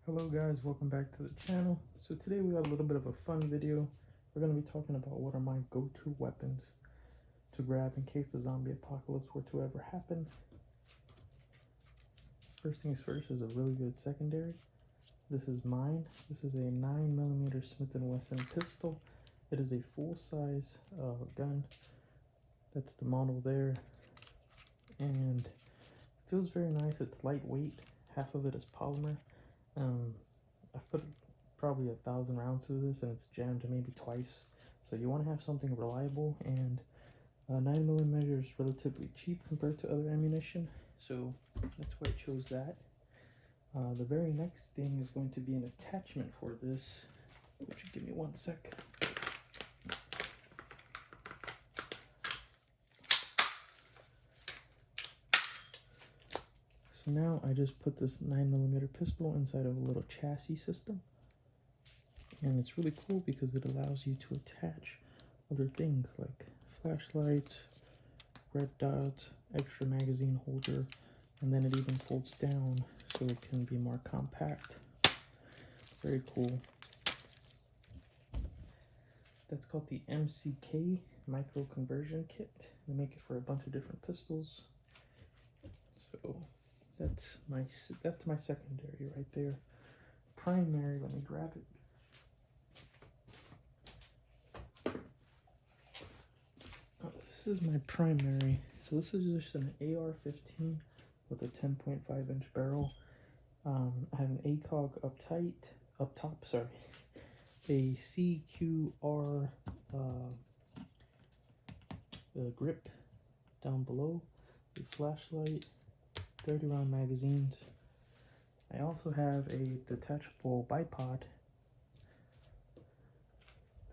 Hello guys, welcome back to the channel. So today we got a little bit of a fun video. We're going to be talking about what are my go-to weapons to grab in case the zombie apocalypse were to ever happen. First things first is a really good secondary. This is mine. This is a 9mm Smith & Wesson pistol. It is a full-size gun. That's the model there. And it feels very nice. It's lightweight. Half of it is polymer. I've put probably 1,000 rounds through this and it's jammed maybe twice. So you want to have something reliable, and 9mm is relatively cheap compared to other ammunition. So that's why I chose that. The very next thing is going to be an attachment for this. Would you give me one sec? So now I just put this 9mm pistol inside of a little chassis system. And it's really cool because it allows you to attach other things like flashlights, red dots, extra magazine holder, and then it even folds down so it can be more compact. Very cool. That's called the MCK Micro Conversion Kit. They make it for a bunch of different pistols. So that's my secondary right there. Primary, let me grab it. This is my primary. So this is just an AR-15 with a 10.5-inch barrel. I have an ACOG up top, sorry. A CQR grip down below, a flashlight, 30-round magazines. I also have a detachable bipod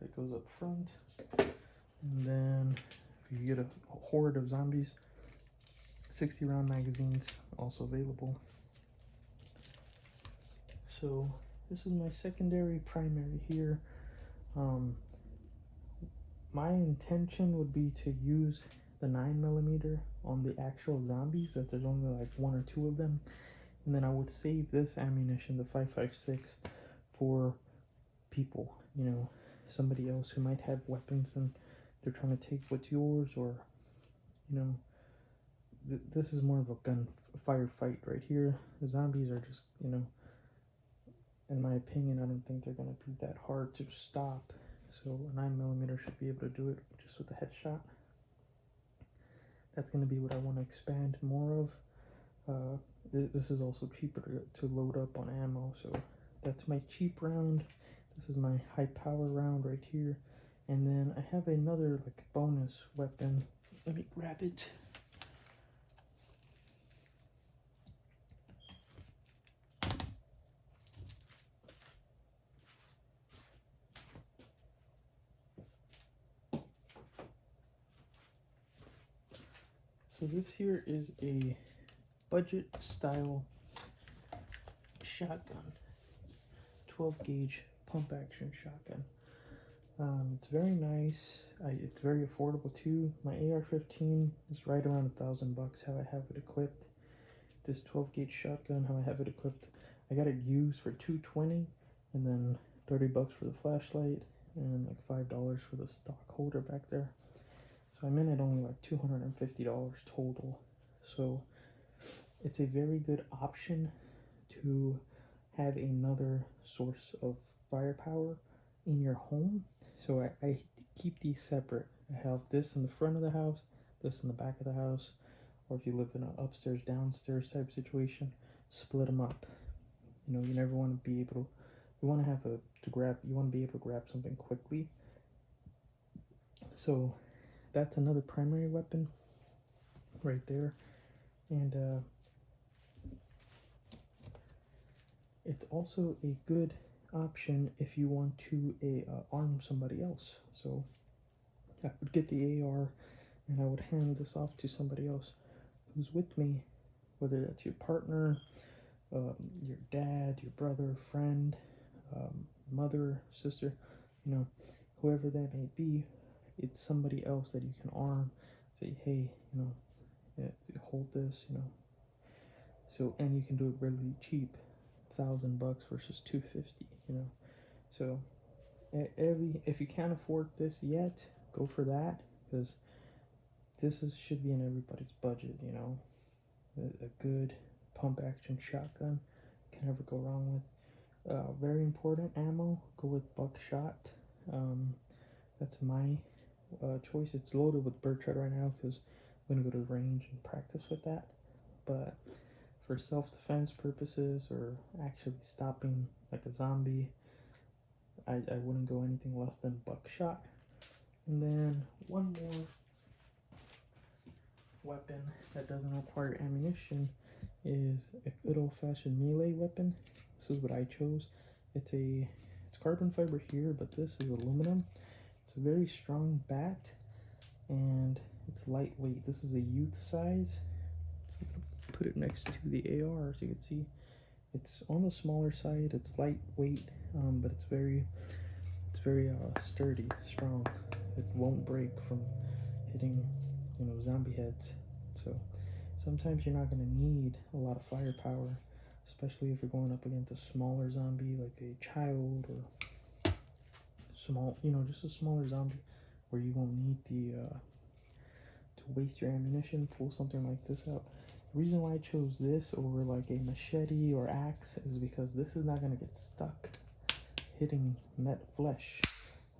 that goes up front, and then if you get a horde of zombies, 60-round magazines also available. So this is my secondary, primary here. My intention would be to use the 9mm on the actual zombies, as there's only like 1 or 2 of them, and then I would save this ammunition, the 5.56, for people, you know, somebody else who might have weapons and they're trying to take what's yours, or you know, this is more of a firefight right here. The zombies are just, you know, in my opinion, I don't think they're going to be that hard to stop. So a 9mm should be able to do it just with a headshot. That's going to be what I want to expand more of. This is also cheaper to load up on ammo. So that's my cheap round. This is my high power round right here. And then I have another like bonus weapon. Let me grab it. So this here is a budget style shotgun, 12 gauge pump action shotgun. It's very nice. It's very affordable too. My AR-15 is right around $1,000 how I have it equipped. This 12 gauge shotgun, how I have it equipped, I got it used for $220, and then $30 for the flashlight, and like $5 for the stock holder back there. So I'm in at only like $250 total. So it's a very good option to have another source of firepower in your home. So I keep these separate. I have this in the front of the house, this in the back of the house, or if you live in an upstairs downstairs type situation, split them up. You know, you never want to be able to, you want to have you want to be able to grab something quickly. So that's another primary weapon right there. And it's also a good option if you want to arm somebody else. So I would get the AR and I would hand this off to somebody else who's with me, whether that's your partner, your dad, your brother, friend, mother, sister, you know, whoever that may be. It's somebody else that you can arm, say, hey, you know, hold this, you know. So, and you can do it really cheap. It's $1,000 versus 250. You know, so if you can't afford this yet, go for that, because should be in everybody's budget. You know, a good pump action shotgun can never go wrong with. Very important ammo, go with buckshot. That's my choice. It's loaded with birdshot right now because I'm gonna go to the range and practice with that. But for self-defense purposes or actually stopping like a zombie, I wouldn't go anything less than buckshot. And then one more weapon that doesn't require ammunition is a good old-fashioned melee weapon. This is what I chose. It's carbon fiber here, but this is aluminum. It's a very strong bat, and it's lightweight. This is a youth size. Put it next to the AR so you can see it's on the smaller side. It's lightweight, but it's very sturdy, strong. It won't break from hitting, you know, zombie heads. So sometimes you're not going to need a lot of firepower, especially if you're going up against a smaller zombie like a child or small, you know, just a smaller zombie where you won't need to waste your ammunition. Pull something like this out. The reason why I chose this over like a machete or axe is because this is not going to get stuck hitting flesh.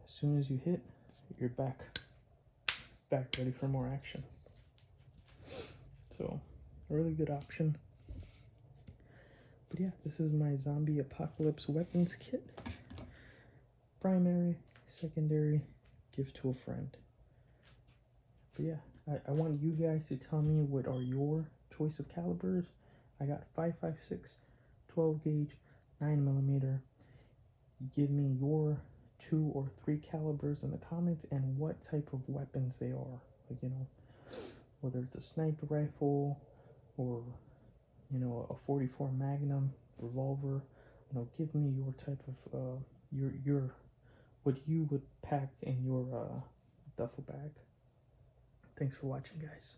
As soon as you hit, you're back ready for more action. So a really good option. But yeah, this is my zombie apocalypse weapons kit. Primary, secondary, give to a friend. But yeah, I want you guys to tell me what are your choice of calibers. I got 5.56, 12 gauge, 9mm. Give me your 2 or 3 calibers in the comments and what type of weapons they are. Like, you know, whether it's a sniper rifle or, you know, a 44 Magnum revolver. You know, give me your type of your what you would pack in your duffel bag. Thanks for watching, guys.